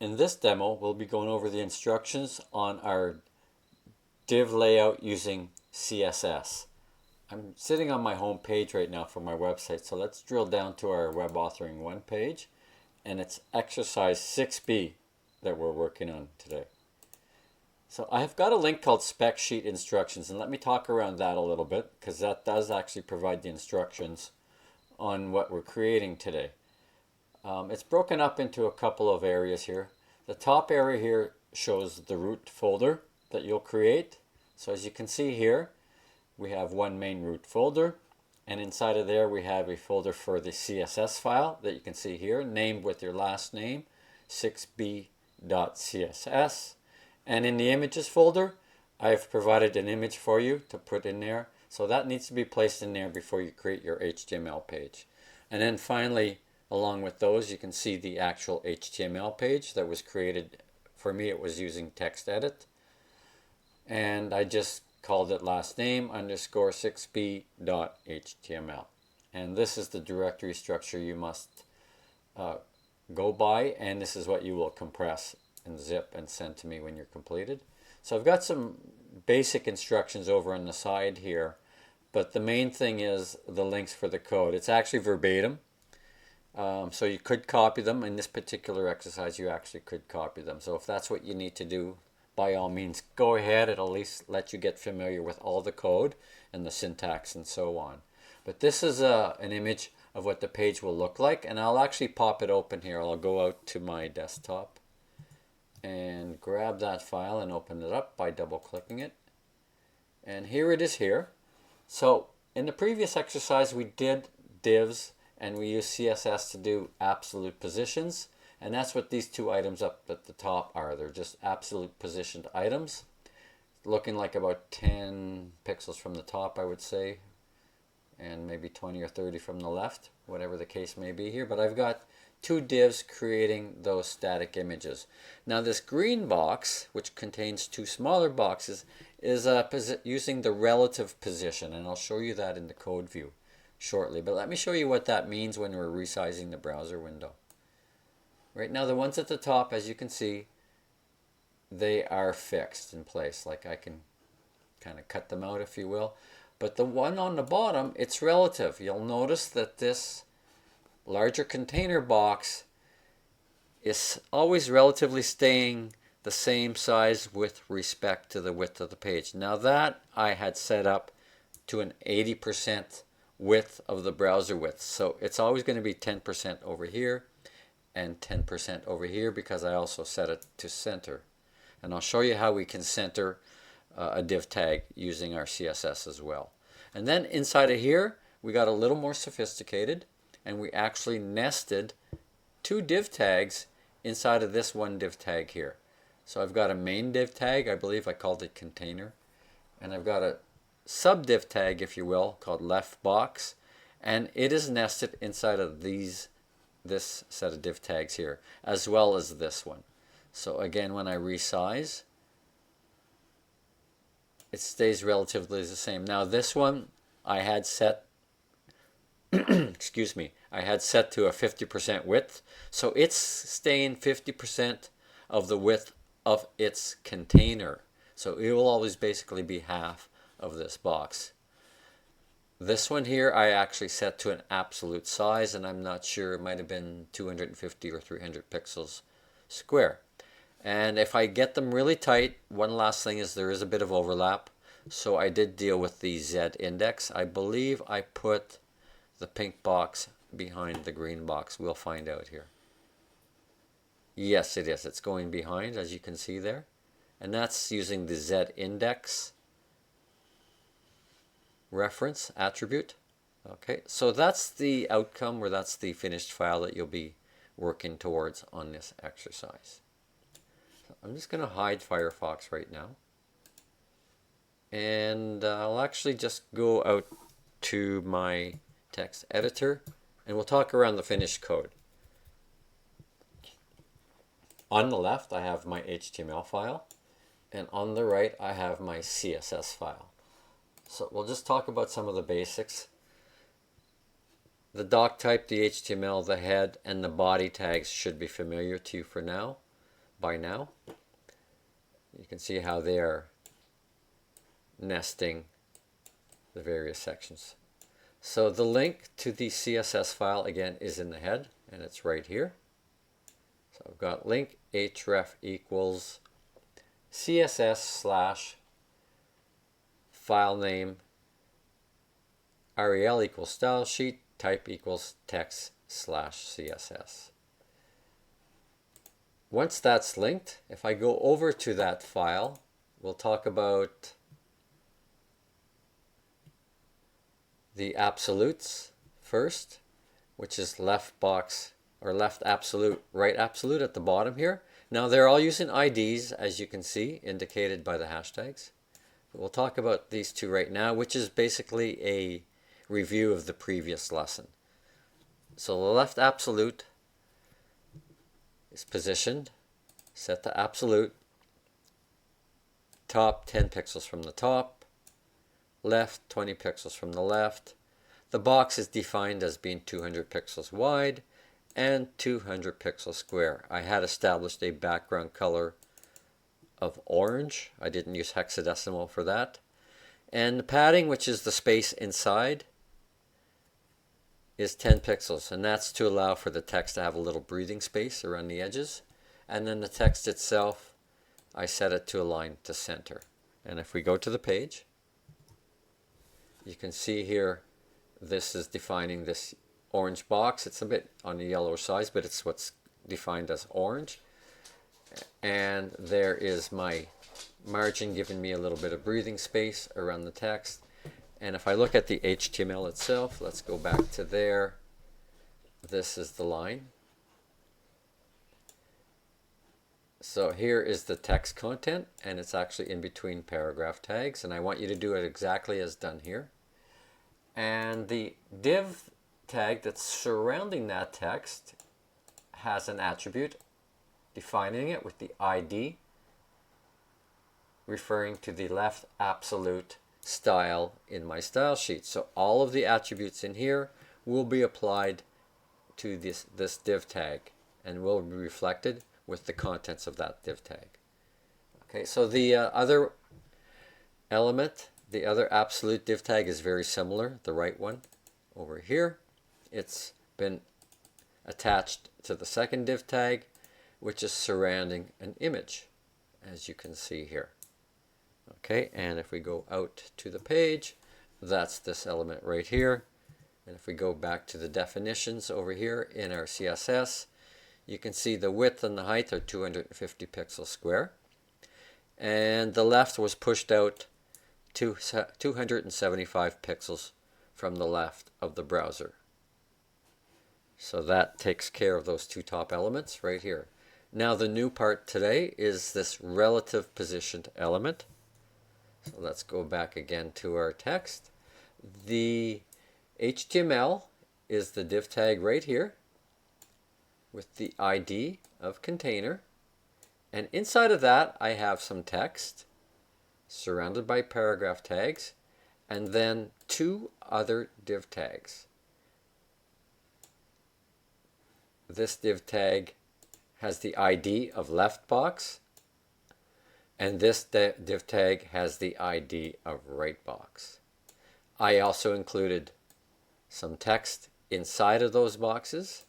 In this demo, we'll be going over the instructions on our div layout using CSS. I'm sitting on my home page right now for my website, so let's drill down to our Web Authoring 1 page, and it's exercise 6B that we're working on today. So I've got a link called Spec Sheet Instructions, and let me talk around that a little bit, because that does actually provide the instructions on what we're creating today. It's broken up into a couple of areas here. The top area here shows the root folder that you'll create. So as you can see here, we have one main root folder, and inside of there we have a folder for the CSS file that you can see here, named with your last name, 6b.css. And in the images folder, I've provided an image for you to put in there. So that needs to be placed in there before you create your HTML page. And then finally, along with those, you can see the actual HTML page that was created. For me, it was using TextEdit. And I just called it last name underscore 6b.html. And this is the directory structure you must go by, and this is what you will compress and zip and send to me when you're completed. So I've got some basic instructions over on the side here, but the main thing is the links for the code. It's actually verbatim, so you could copy them. In this particular exercise, you actually could copy them. So if that's what you need to do, by all means, go ahead. It'll at least let you get familiar with all the code and the syntax and so on. But this is an image of what the page will look like, and I'll actually pop it open here. I'll go out to my desktop and grab that file and open it up by double clicking it. And here it is here. So in the previous exercise we did divs and we used CSS to do absolute positions, and that's what these two items up at the top are. They're just absolute positioned items, looking like about 10 pixels from the top, I would say, and maybe 20 or 30 from the left, whatever the case may be here. But I've got two divs creating those static images. Now this green box, which contains two smaller boxes, is using the relative position, and I'll show you that in the code view shortly. But let me show you what that means when we're resizing the browser window. Right now the ones at the top, as you can see, they are fixed in place. Like I can kind of cut them out if you will. But the one on the bottom, it's relative. You'll notice that this larger container box is always relatively staying the same size with respect to the width of the page. Now that I had set up to an 80% width of the browser width. So it's always going to be 10% over here and 10% over here, because I also set it to center. And I'll show you how we can center a div tag using our CSS as well. And then inside of here we got a little more sophisticated, and we actually nested two div tags inside of this one div tag here. So I've got a main div tag, I believe I called it container, and I've got a sub div tag, if you will, called left box, and it is nested inside of this set of div tags here, as well as this one. So again, when I resize, it stays relatively the same. Now this one I had set excuse me, I had set to a 50% width, so it's staying 50% of the width of its container. So it will always basically be half of this box. This one here I actually set to an absolute size, and I'm not sure, it might have been 250 or 300 pixels square. And if I get them really tight, one last thing is there is a bit of overlap. So I did deal with the Z index. I believe I put the pink box behind the green box. We'll find out here. Yes, it is. It's going behind, as you can see there. And that's using the Z index reference attribute. Okay, so that's the outcome, or that's the finished file that you'll be working towards on this exercise. So I'm just going to hide Firefox right now. And I'll actually just go out to my text editor, and we'll talk around the finished code. On the left I have my HTML file, and on the right I have my CSS file. So we'll just talk about some of the basics. The doc type, the HTML, the head, and the body tags should be familiar to you for now. by now. You can see how they are nesting the various sections. So the link to the CSS file again is in the head, and it's right here. So I've got link href equals CSS slash file name rel equals style sheet type equals text slash CSS. Once that's linked, if I go over to that file, we'll talk about the absolutes first, which is left box or left absolute, right absolute at the bottom here. Now they're all using IDs, as you can see, indicated by the hashtags. But we'll talk about these two right now, which is basically a review of the previous lesson. So the left absolute is positioned, set to absolute, top 10 pixels from the top, left 20 pixels from the left. The box is defined as being 200 pixels wide and 200 pixels square. I had established a background color of orange. I didn't use hexadecimal for that. And the padding, which is the space inside, is 10 pixels, and that's to allow for the text to have a little breathing space around the edges. And then the text itself, I set it to align to center. And if we go to the page, you can see here this is defining this orange box. It's a bit on the yellower side, but it's what's defined as orange. And there is my margin giving me a little bit of breathing space around the text. And if I look at the HTML itself, let's go back to there. This is the line. So here is the text content, and it's actually in between paragraph tags, and I want you to do it exactly as done here. And the div tag that's surrounding that text has an attribute defining it with the ID, referring to the left absolute style in my style sheet. So all of the attributes in here will be applied to this div tag and will be reflected with the contents of that div tag. Okay, so the other element, the other absolute div tag is very similar, the right one over here. It's been attached to the second div tag, which is surrounding an image, as you can see here. Okay, and if we go out to the page, that's this element right here. And if we go back to the definitions over here in our CSS, you can see the width and the height are 250 pixels square. And the left was pushed out to 275 pixels from the left of the browser. So that takes care of those two top elements right here. Now the new part today is this relative positioned element. So let's go back again to our text. The HTML is the div tag right here with the ID of container. And inside of that, I have some text surrounded by paragraph tags and then two other div tags. This div tag has the ID of left box, and this div tag has the ID of right box. I also included some text inside of those boxes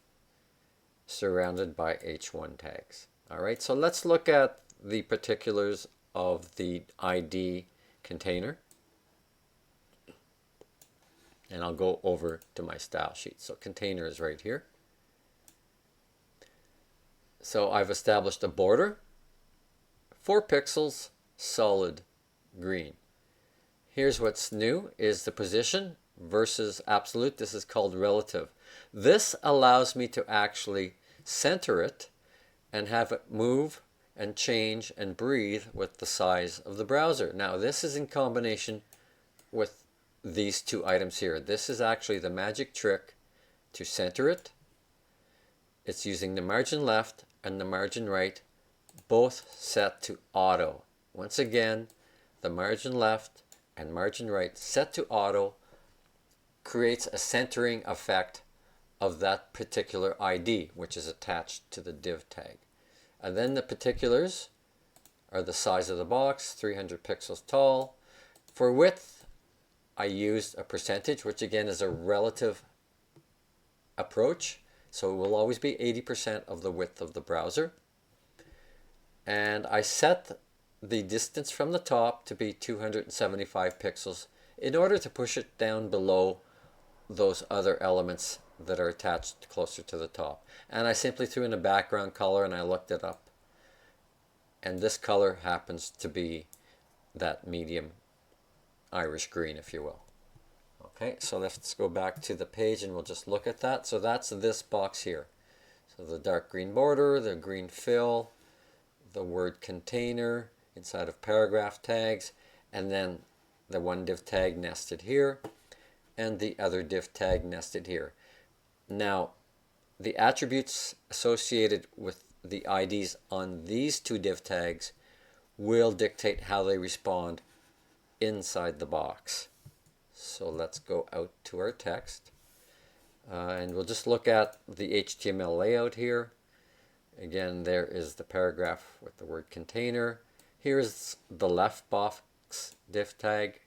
surrounded by H1 tags. All right, so let's look at the particulars of the ID container. And I'll go over to my style sheet. So container is right here. So I've established a border, 4 pixels, solid green. Here's what's new is the position versus absolute. This is called relative. This allows me to actually center it and have it move and change and breathe with the size of the browser. Now this is in combination with these two items here. This is actually the magic trick to center it. It's using the margin left and the margin right, both set to auto. Once again, the margin left and margin right set to auto creates a centering effect of that particular ID, which is attached to the div tag. And then the particulars are the size of the box, 300 pixels tall. For width, I used a percentage, which again is a relative approach. So it will always be 80% of the width of the browser. And I set the distance from the top to be 275 pixels in order to push it down below those other elements that are attached closer to the top. And I simply threw in a background color and I looked it up. And this color happens to be that medium Irish green, if you will. Okay, so let's go back to the page and we'll just look at that. So that's this box here. So the dark green border, the green fill, the word container inside of paragraph tags, and then the one div tag nested here, and the other div tag nested here. Now, the attributes associated with the IDs on these two div tags will dictate how they respond inside the box. So let's go out to our text and we'll just look at the HTML layout here. Again, there is the paragraph with the word container. Here's the left box div tag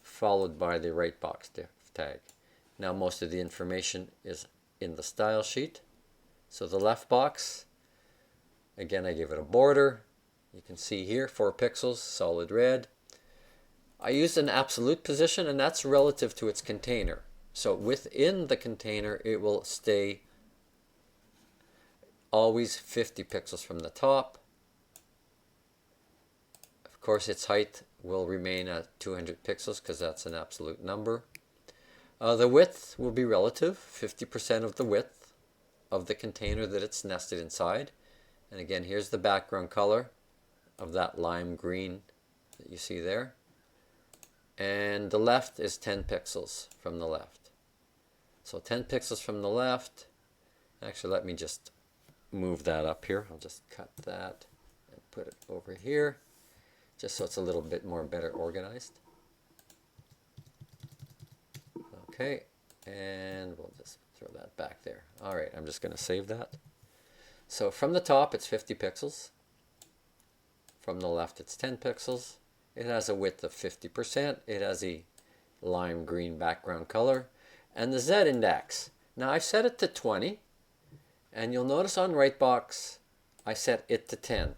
followed by the right box div tag. Now most of the information is in the style sheet. So the left box, again I give it a border. You can see here 4 pixels, solid red. I used an absolute position and that's relative to its container. So within the container it will stay always 50 pixels from the top. Of course its height will remain at 200 pixels because that's an absolute number. The width will be relative, 50% of the width of the container that it's nested inside. And again, here's the background color of that lime green that you see there. And the left is 10 pixels from the left. So 10 pixels from the left. Actually, let me just move that up here. I'll just cut that and put it over here, just so it's a little bit more better organized. Okay, and we'll just throw that back there. All right, I'm just going to save that. So from the top, it's 50 pixels. From the left, it's 10 pixels. It has a width of 50%. It has a lime green background color. And the Z index. Now I've set it to 20. And you'll notice on right box, I set it to 10.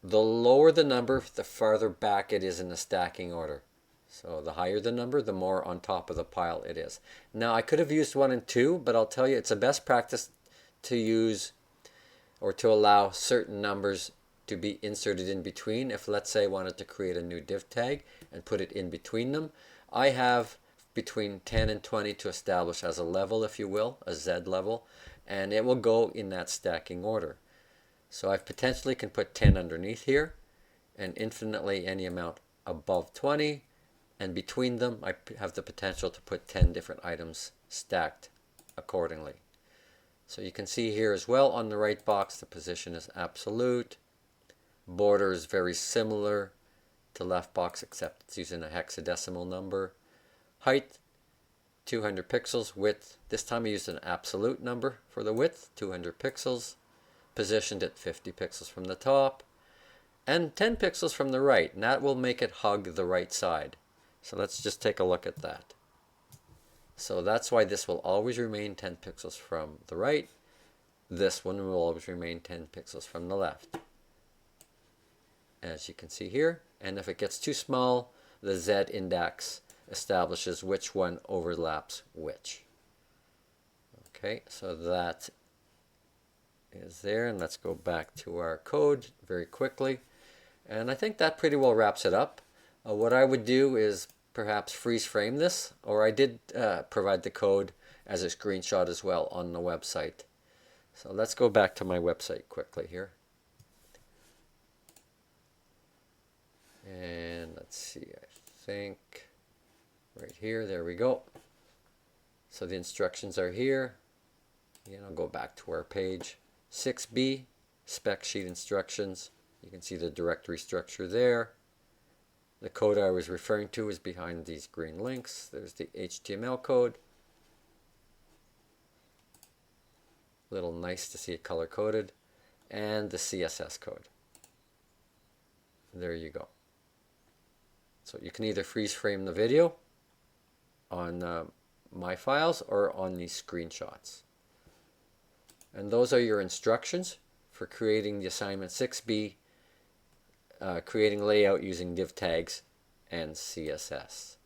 The lower the number, the farther back it is in the stacking order. So the higher the number, the more on top of the pile it is. Now I could have used 1 and 2, but I'll tell you it's a best practice to use or to allow certain numbers to be inserted in between. If let's say I wanted to create a new div tag and put it in between them, I have between 10 and 20 to establish as a level, if you will, a Z level, and it will go in that stacking order. So I potentially can put 10 underneath here and infinitely any amount above 20, and between them I have the potential to put 10 different items stacked accordingly. So you can see here as well on the right box the position is absolute. Border is very similar to left box except it's using a hexadecimal number. Height 200 pixels. Width, this time I used an absolute number for the width, 200 pixels. Positioned at 50 pixels from the top and 10 pixels from the right, and that will make it hug the right side. So let's just take a look at that. So that's why this will always remain 10 pixels from the right. This one will always remain 10 pixels from the left, as you can see here. And if it gets too small, the Z index establishes which one overlaps which. Okay, so that is there, and let's go back to our code very quickly. And I think that pretty well wraps it up. What I would do is perhaps freeze frame this, or I did provide the code as a screenshot as well on the website. So let's go back to my website quickly here. And let's see, I think right here, there we go. So the instructions are here. I'll go back to our page. 6B, spec sheet instructions. You can see the directory structure there. The code I was referring to is behind these green links. There's the HTML code. A little nice to see it color-coded. and the CSS code. There you go. So you can either freeze frame the video on my files or on these screenshots. And those are your instructions for creating the assignment 6B, creating layout using div tags and CSS.